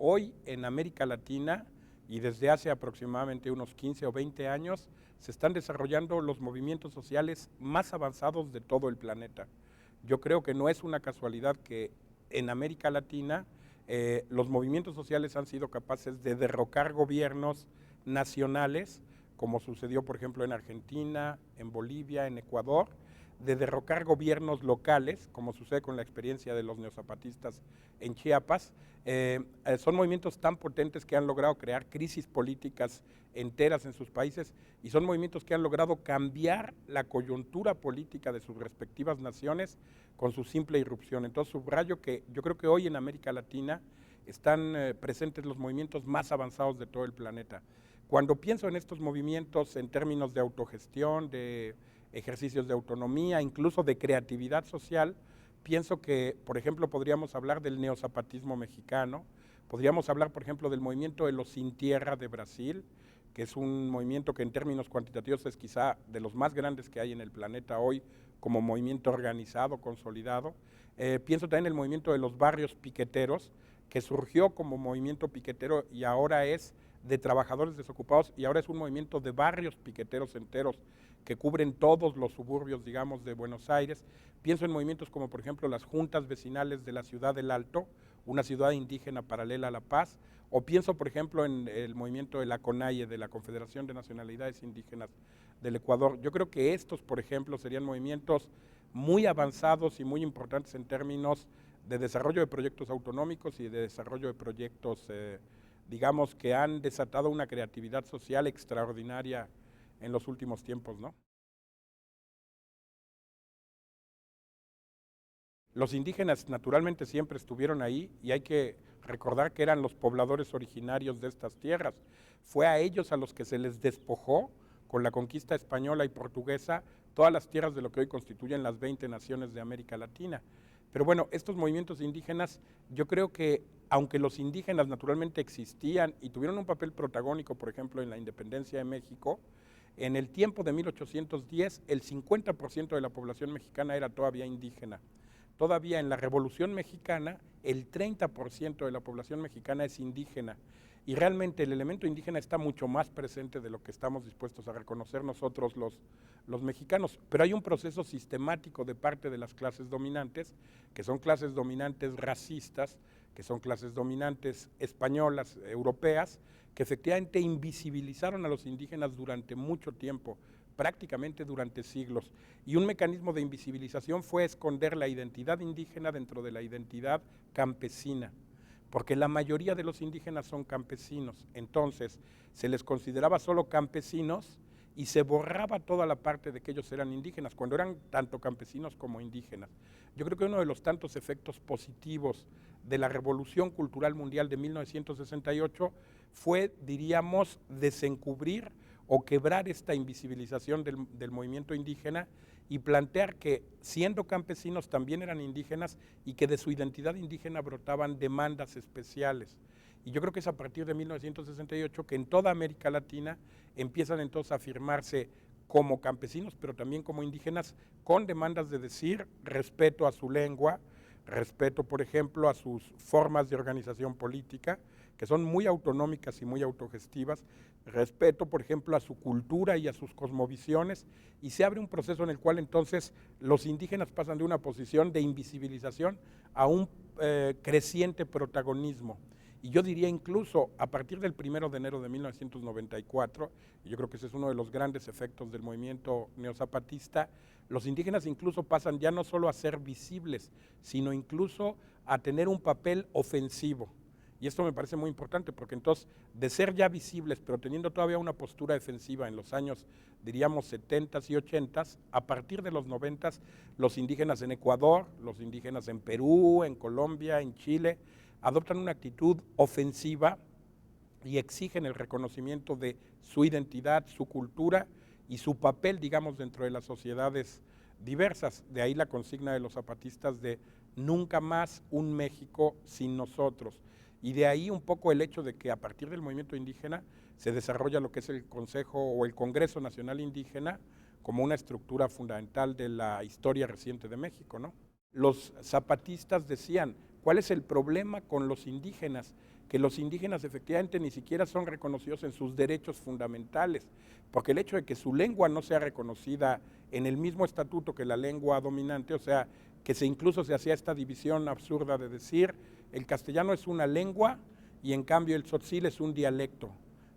Hoy en América Latina y desde hace aproximadamente unos 15 o 20 años se están desarrollando los movimientos sociales más avanzados de todo el planeta. Yo creo que no es una casualidad que en América Latina los movimientos sociales han sido capaces de derrocar gobiernos nacionales, como sucedió por ejemplo en Argentina, en Bolivia, en Ecuador, de derrocar gobiernos locales, como sucede con la experiencia de los neozapatistas en Chiapas. Son movimientos tan potentes que han logrado crear crisis políticas enteras en sus países y son movimientos que han logrado cambiar la coyuntura política de sus respectivas naciones con su simple irrupción. Entonces subrayo que yo creo que hoy en América Latina están presentes los movimientos más avanzados de todo el planeta. Cuando pienso en estos movimientos en términos de autogestión, de ejercicios de autonomía, incluso de creatividad social, pienso que, por ejemplo, podríamos hablar del neozapatismo mexicano, podríamos hablar, por ejemplo, del movimiento de los Sin Tierra de Brasil, que es un movimiento que en términos cuantitativos es quizá de los más grandes que hay en el planeta hoy como movimiento organizado, consolidado. Pienso también en el movimiento de los barrios piqueteros, que surgió como movimiento piquetero y ahora es de trabajadores desocupados y ahora es un movimiento de barrios piqueteros enteros que cubren todos los suburbios, digamos, de Buenos Aires. Pienso en movimientos como, por ejemplo, las juntas vecinales de la ciudad del Alto, una ciudad indígena paralela a La Paz, o pienso, por ejemplo, en el movimiento de la CONAIE, de la Confederación de Nacionalidades Indígenas del Ecuador. Yo creo que estos, por ejemplo, serían movimientos muy avanzados y muy importantes en términos de desarrollo de proyectos autonómicos y de desarrollo de proyectos digamos, que han desatado una creatividad social extraordinaria en los últimos tiempos, ¿no? Los indígenas naturalmente siempre estuvieron ahí y hay que recordar que eran los pobladores originarios de estas tierras. Fue a ellos a los que se les despojó con la conquista española y portuguesa todas las tierras de lo que hoy constituyen las 20 naciones de América Latina. Pero bueno, estos movimientos indígenas, yo creo que aunque los indígenas naturalmente existían y tuvieron un papel protagónico, por ejemplo, en la independencia de México, en el tiempo de 1810 el 50% de la población mexicana era todavía indígena. Todavía en la Revolución Mexicana el 30% de la población mexicana es indígena y realmente el elemento indígena está mucho más presente de lo que estamos dispuestos a reconocer nosotros los mexicanos, pero hay un proceso sistemático de parte de las clases dominantes, que son clases dominantes racistas, que son clases dominantes españolas, europeas, que efectivamente invisibilizaron a los indígenas durante mucho tiempo, prácticamente durante siglos, y un mecanismo de invisibilización fue esconder la identidad indígena dentro de la identidad campesina, porque la mayoría de los indígenas son campesinos, entonces se les consideraba solo campesinos y se borraba toda la parte de que ellos eran indígenas, cuando eran tanto campesinos como indígenas. Yo creo que uno de los tantos efectos positivos de la Revolución Cultural Mundial de 1968 fue, diríamos, desencubrir o quebrar esta invisibilización del movimiento indígena y plantear que siendo campesinos también eran indígenas y que de su identidad indígena brotaban demandas especiales. Y yo creo que es a partir de 1968 que en toda América Latina empiezan entonces a afirmarse como campesinos, pero también como indígenas, con demandas de decir respeto a su lengua, respeto, por ejemplo, a sus formas de organización política, que son muy autonómicas y muy autogestivas, respeto, por ejemplo, a su cultura y a sus cosmovisiones, y se abre un proceso en el cual entonces los indígenas pasan de una posición de invisibilización a un creciente protagonismo. Y yo diría incluso a partir del 1 de enero de 1994, y yo creo que ese es uno de los grandes efectos del movimiento neozapatista, los indígenas incluso pasan ya no solo a ser visibles, sino incluso a tener un papel ofensivo. Y esto me parece muy importante porque entonces de ser ya visibles, pero teniendo todavía una postura defensiva en los años, diríamos, 70s y 80s, a partir de los 90s, los indígenas en Ecuador, los indígenas en Perú, en Colombia, en Chile, adoptan una actitud ofensiva y exigen el reconocimiento de su identidad, su cultura y su papel, digamos, dentro de las sociedades diversas. De ahí la consigna de los zapatistas de nunca más un México sin nosotros. Y de ahí un poco el hecho de que a partir del movimiento indígena se desarrolla lo que es el Consejo o el Congreso Nacional Indígena como una estructura fundamental de la historia reciente de México, ¿no? Los zapatistas decían, ¿Cuál es el problema con los indígenas? Que los indígenas efectivamente ni siquiera son reconocidos en sus derechos fundamentales, porque el hecho de que su lengua no sea reconocida en el mismo estatuto que la lengua dominante, o sea, que incluso se hacía esta división absurda de decir el castellano es una lengua y en cambio el tzotzil es un dialecto,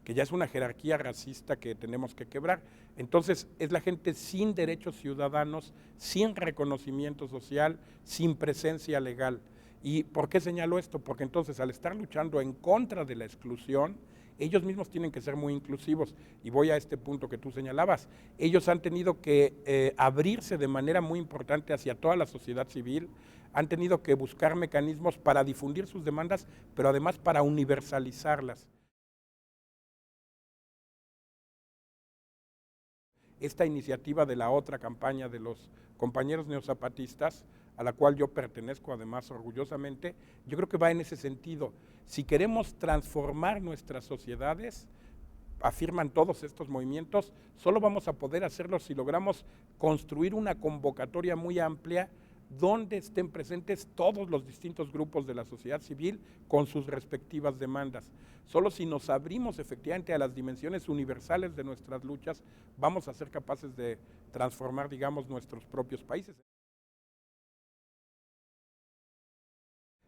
que ya es una jerarquía racista que tenemos que quebrar. Entonces es la gente sin derechos ciudadanos, sin reconocimiento social, sin presencia legal. ¿Y por qué señalo esto? Porque entonces al estar luchando en contra de la exclusión, ellos mismos tienen que ser muy inclusivos. Y voy a este punto que tú señalabas. Ellos han tenido que abrirse de manera muy importante hacia toda la sociedad civil, han tenido que buscar mecanismos para difundir sus demandas, pero además para universalizarlas. Esta iniciativa de la otra campaña de los compañeros neozapatistas, a la cual yo pertenezco además orgullosamente, yo creo que va en ese sentido. Si queremos transformar nuestras sociedades, afirman todos estos movimientos, solo vamos a poder hacerlo si logramos construir una convocatoria muy amplia donde estén presentes todos los distintos grupos de la sociedad civil con sus respectivas demandas. Solo si nos abrimos efectivamente a las dimensiones universales de nuestras luchas, vamos a ser capaces de transformar, digamos, nuestros propios países.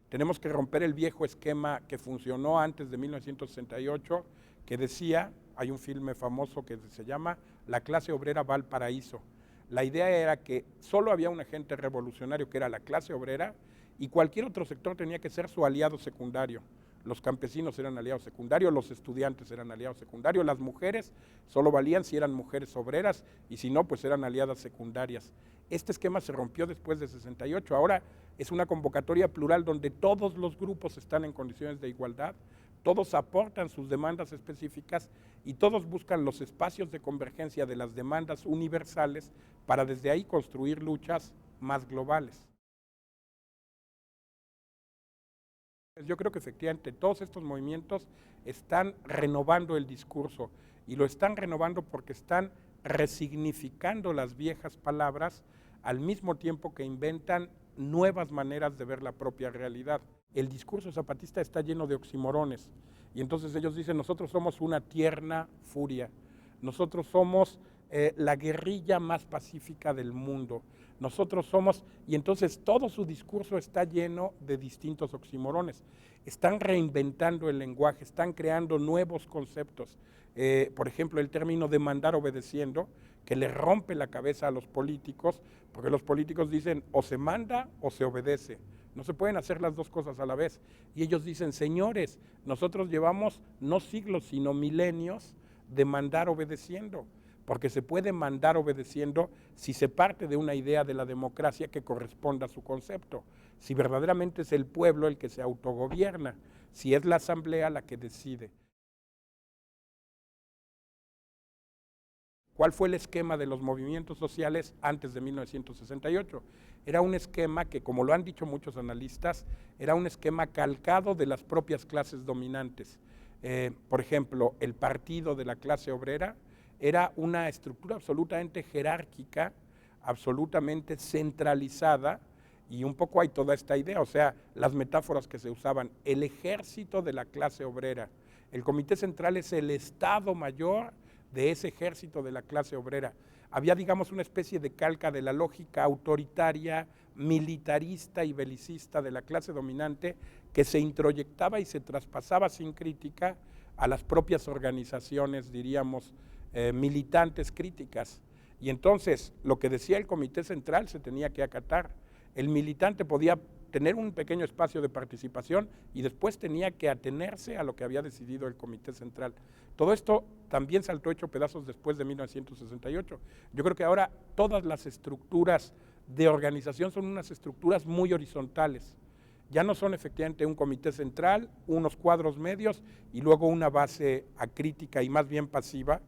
Tenemos que romper el viejo esquema que funcionó antes de 1968, que decía, hay un filme famoso que se llama La clase obrera va al paraíso. La idea era que solo había un agente revolucionario que era la clase obrera y cualquier otro sector tenía que ser su aliado secundario. Los campesinos eran aliados secundarios, los estudiantes eran aliados secundarios, las mujeres solo valían si eran mujeres obreras y si no, pues eran aliadas secundarias. Este esquema se rompió después de 68, ahora es una convocatoria plural donde todos los grupos están en condiciones de igualdad, todos aportan sus demandas específicas y todos buscan los espacios de convergencia de las demandas universales para desde ahí construir luchas más globales. Yo creo que efectivamente todos estos movimientos están renovando el discurso y lo están renovando porque están resignificando las viejas palabras al mismo tiempo que inventan nuevas maneras de ver la propia realidad. El discurso zapatista está lleno de oximorones y entonces ellos dicen nosotros somos una tierna furia, nosotros somos la guerrilla más pacífica del mundo, nosotros somos, y entonces todo su discurso está lleno de distintos oximorones, están reinventando el lenguaje, están creando nuevos conceptos, por ejemplo el término de mandar obedeciendo, que le rompe la cabeza a los políticos, porque los políticos dicen o se manda o se obedece, no se pueden hacer las dos cosas a la vez, y ellos dicen señores, nosotros llevamos no siglos sino milenios de mandar obedeciendo, porque se puede mandar obedeciendo si se parte de una idea de la democracia que corresponda a su concepto, si verdaderamente es el pueblo el que se autogobierna, si es la asamblea la que decide. ¿Cuál fue el esquema de los movimientos sociales antes de 1968? Era un esquema que, como lo han dicho muchos analistas, era un esquema calcado de las propias clases dominantes. Por ejemplo, el partido de la clase obrera era una estructura absolutamente jerárquica, absolutamente centralizada, y un poco hay toda esta idea, o sea, las metáforas que se usaban, el ejército de la clase obrera, el comité central es el estado mayor de ese ejército de la clase obrera. Había, digamos, una especie de calca de la lógica autoritaria, militarista y belicista de la clase dominante que se introyectaba y se traspasaba sin crítica a las propias organizaciones, diríamos, militantes críticas. Y entonces, lo que decía el comité central se tenía que acatar. El militante podía tener un pequeño espacio de participación y después tenía que atenerse a lo que había decidido el comité central. Todo esto también saltó hecho pedazos después de 1968. Yo creo que ahora todas las estructuras de organización son unas estructuras muy horizontales. Ya no son efectivamente un comité central, unos cuadros medios y luego una base acrítica y más bien pasiva,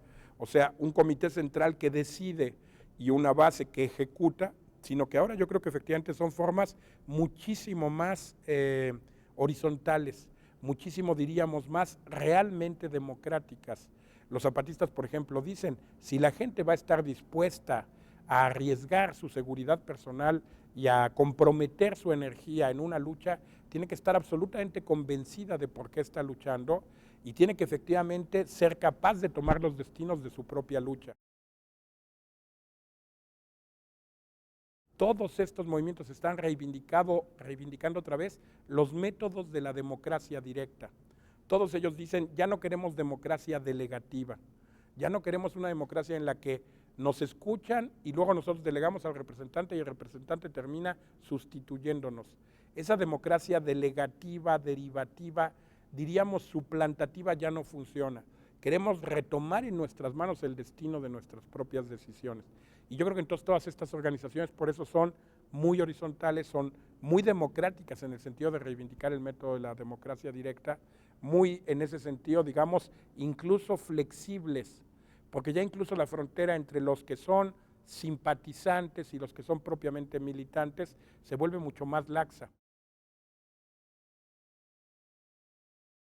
o sea, un comité central que decide y una base que ejecuta, sino que ahora yo creo que efectivamente son formas muchísimo más horizontales, muchísimo diríamos más realmente democráticas. Los zapatistas, por ejemplo, dicen, si la gente va a estar dispuesta a arriesgar su seguridad personal y a comprometer su energía en una lucha, tiene que estar absolutamente convencida de por qué está luchando y tiene que efectivamente ser capaz de tomar los destinos de su propia lucha. Todos estos movimientos están reivindicando otra vez los métodos de la democracia directa. Todos ellos dicen, ya no queremos democracia delegativa, ya no queremos una democracia en la que nos escuchan y luego nosotros delegamos al representante y el representante termina sustituyéndonos. Esa democracia delegativa, derivativa, diríamos suplantativa, ya no funciona. Queremos retomar en nuestras manos el destino de nuestras propias decisiones. Y yo creo que entonces todas estas organizaciones por eso son muy horizontales, son muy democráticas en el sentido de reivindicar el método de la democracia directa, muy en ese sentido, digamos, incluso flexibles, porque ya incluso la frontera entre los que son simpatizantes y los que son propiamente militantes se vuelve mucho más laxa.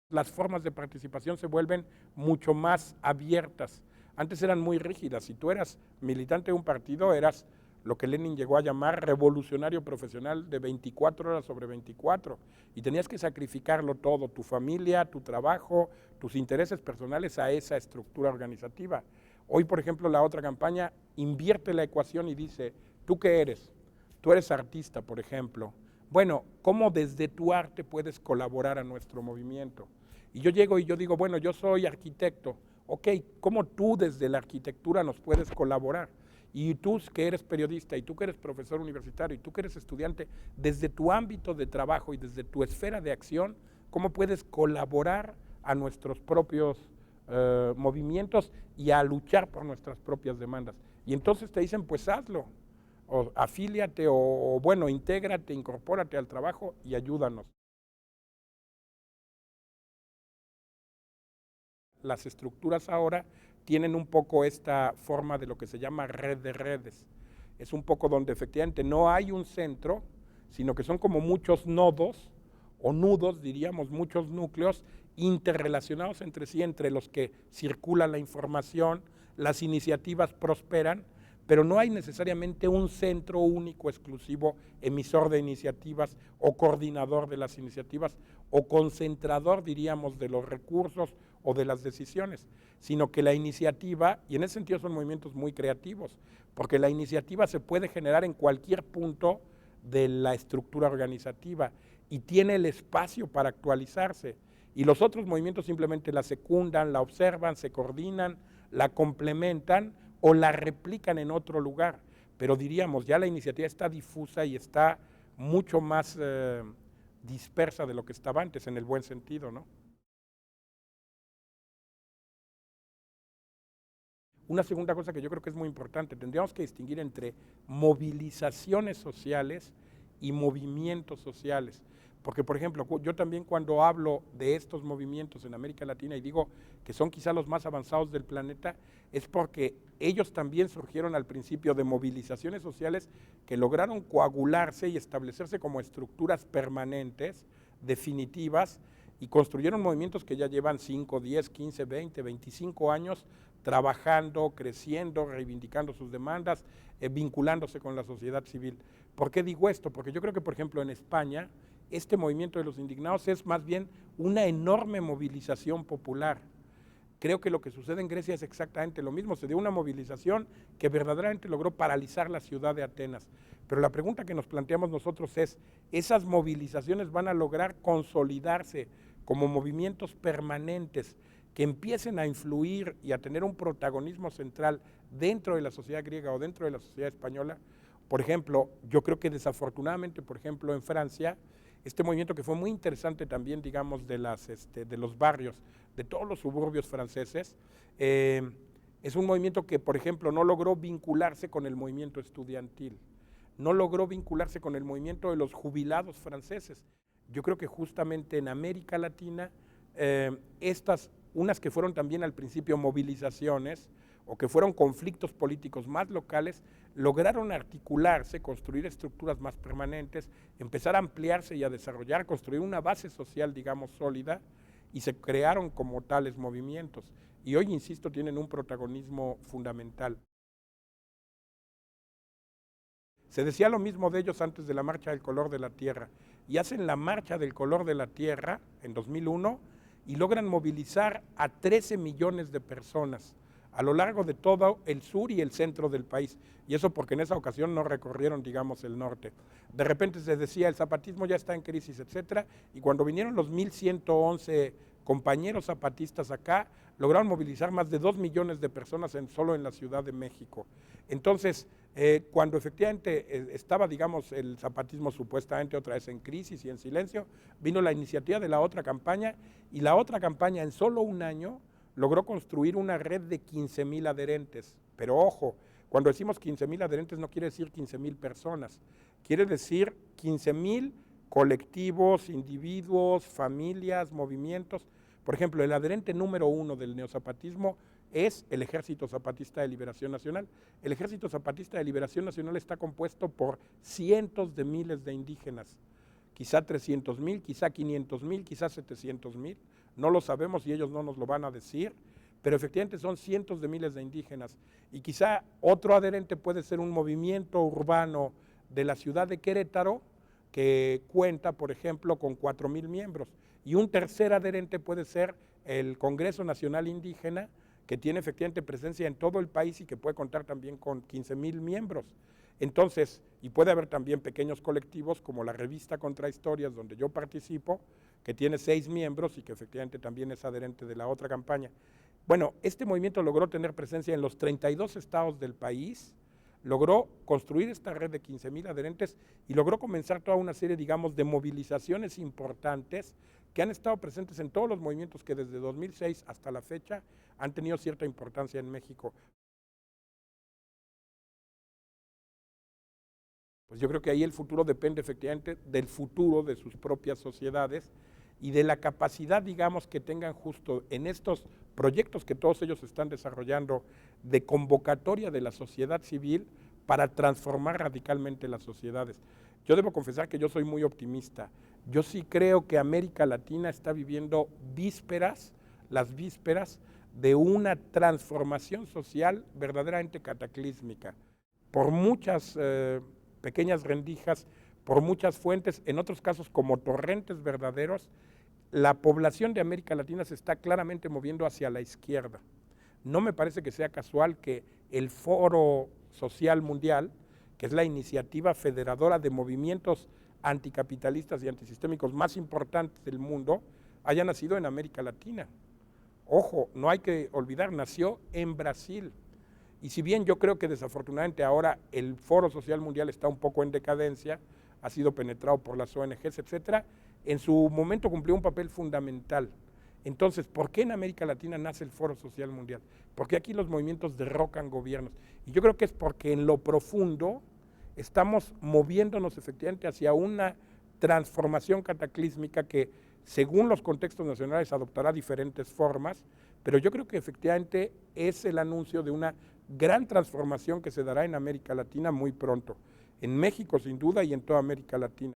Las formas de participación se vuelven mucho más abiertas. Antes eran muy rígidas. Si tú eras militante de un partido, eras lo que Lenin llegó a llamar revolucionario profesional de 24 horas sobre 24. Y tenías que sacrificarlo todo, tu familia, tu trabajo, tus intereses personales a esa estructura organizativa. Hoy, por ejemplo, la otra campaña invierte la ecuación y dice, ¿tú qué eres? Tú eres artista, por ejemplo. Bueno, ¿cómo desde tu arte puedes colaborar a nuestro movimiento? Y yo llego y yo digo, bueno, yo soy arquitecto. Ok, ¿cómo tú desde la arquitectura nos puedes colaborar? Y tú que eres periodista, y tú que eres profesor universitario, y tú que eres estudiante, desde tu ámbito de trabajo y desde tu esfera de acción, ¿cómo puedes colaborar a nuestros propios movimientos y a luchar por nuestras propias demandas? Y entonces te dicen, pues hazlo, o afíliate, o bueno, intégrate, incorpórate al trabajo y ayúdanos. Las estructuras ahora tienen un poco esta forma de lo que se llama red de redes. Es un poco donde efectivamente no hay un centro, sino que son como muchos nodos, o nudos, diríamos, muchos núcleos interrelacionados entre sí, entre los que circula la información, las iniciativas prosperan, pero no hay necesariamente un centro único, exclusivo, emisor de iniciativas o coordinador de las iniciativas o concentrador, diríamos, de los recursos o de las decisiones, sino que la iniciativa, y en ese sentido son movimientos muy creativos, porque la iniciativa se puede generar en cualquier punto de la estructura organizativa y tiene el espacio para actualizarse. Y los otros movimientos simplemente la secundan, la observan, se coordinan, la complementan o la replican en otro lugar. Pero diríamos, ya la iniciativa está difusa y está mucho más dispersa de lo que estaba antes, en el buen sentido, ¿no? Una segunda cosa que yo creo que es muy importante, tendríamos que distinguir entre movilizaciones sociales y movimientos sociales. Porque, por ejemplo, yo también cuando hablo de estos movimientos en América Latina y digo que son quizá los más avanzados del planeta, es porque ellos también surgieron al principio de movilizaciones sociales que lograron coagularse y establecerse como estructuras permanentes, definitivas, y construyeron movimientos que ya llevan 5, 10, 15, 20, 25 años trabajando, creciendo, reivindicando sus demandas, vinculándose con la sociedad civil. ¿Por qué digo esto? Porque yo creo que, por ejemplo, en España, este movimiento de los indignados es más bien una enorme movilización popular. Creo que lo que sucede en Grecia es exactamente lo mismo, se dio una movilización que verdaderamente logró paralizar la ciudad de Atenas. Pero la pregunta que nos planteamos nosotros es, ¿esas movilizaciones van a lograr consolidarse como movimientos permanentes que empiecen a influir y a tener un protagonismo central dentro de la sociedad griega o dentro de la sociedad española? Por ejemplo, yo creo que desafortunadamente, por ejemplo, en Francia, este movimiento que fue muy interesante también, digamos, de los barrios, de todos los suburbios franceses, es un movimiento que, por ejemplo, no logró vincularse con el movimiento estudiantil, no logró vincularse con el movimiento de los jubilados franceses. Yo creo que justamente en América Latina, unas que fueron también al principio movilizaciones, o que fueron conflictos políticos más locales, lograron articularse, construir estructuras más permanentes, empezar a ampliarse y a desarrollar, construir una base social, digamos, sólida, y se crearon como tales movimientos. Y hoy, insisto, tienen un protagonismo fundamental. Se decía lo mismo de ellos antes de la Marcha del Color de la Tierra. Y hacen la Marcha del Color de la Tierra en 2001 y logran movilizar a 13 millones de personas a lo largo de todo el sur y el centro del país. Y eso porque en esa ocasión no recorrieron, digamos, el norte. De repente se decía, el zapatismo ya está en crisis, etcétera, y cuando vinieron los 1,111 compañeros zapatistas acá, lograron movilizar más de 2 millones de personas solo en la Ciudad de México. Entonces, cuando efectivamente estaba, digamos, el zapatismo supuestamente otra vez en crisis y en silencio, vino la iniciativa de la otra campaña, y la otra campaña en solo un año logró construir una red de 15,000 adherentes. Pero ojo, cuando decimos 15,000 adherentes no quiere decir 15,000 personas, quiere decir 15,000 colectivos, individuos, familias, movimientos. Por ejemplo, el adherente número 1 del neozapatismo es el Ejército Zapatista de Liberación Nacional. El Ejército Zapatista de Liberación Nacional está compuesto por cientos de miles de indígenas, quizá 300,000, quizá 500,000, quizá 700,000, no lo sabemos y ellos no nos lo van a decir, pero efectivamente son cientos de miles de indígenas. Y quizá otro adherente puede ser un movimiento urbano de la ciudad de Querétaro, que cuenta, por ejemplo, con 4,000 miembros. Y un tercer adherente puede ser el Congreso Nacional Indígena, que tiene efectivamente presencia en todo el país y que puede contar también con 15,000 miembros. Entonces, y puede haber también pequeños colectivos como la revista Contrahistorias, donde yo participo, que tiene 6 miembros y que efectivamente también es adherente de la otra campaña. Bueno, este movimiento logró tener presencia en los 32 estados del país, logró construir esta red de 15,000 adherentes y logró comenzar toda una serie, digamos, de movilizaciones importantes que han estado presentes en todos los movimientos que desde 2006 hasta la fecha han tenido cierta importancia en México. Pues yo creo que ahí el futuro depende efectivamente del futuro de sus propias sociedades y de la capacidad, digamos, que tengan justo en estos proyectos que todos ellos están desarrollando de convocatoria de la sociedad civil para transformar radicalmente las sociedades. Yo debo confesar que yo soy muy optimista. Yo sí creo que América Latina está viviendo las vísperas de una transformación social verdaderamente cataclísmica. Por muchas pequeñas rendijas, por muchas fuentes, en otros casos como torrentes verdaderos, la población de América Latina se está claramente moviendo hacia la izquierda. No me parece que sea casual que el Foro Social Mundial, que es la iniciativa federadora de movimientos anticapitalistas y antisistémicos más importantes del mundo, haya nacido en América Latina. Ojo, no hay que olvidar, nació en Brasil. Y si bien yo creo que desafortunadamente ahora el Foro Social Mundial está un poco en decadencia, ha sido penetrado por las ONGs, etcétera, en su momento cumplió un papel fundamental. Entonces, ¿por qué en América Latina nace el Foro Social Mundial? Porque aquí los movimientos derrocan gobiernos. Y yo creo que es porque en lo profundo estamos moviéndonos efectivamente hacia una transformación cataclísmica que, según los contextos nacionales, adoptará diferentes formas, pero yo creo que efectivamente es el anuncio de una gran transformación que se dará en América Latina muy pronto. En México, sin duda, y en toda América Latina.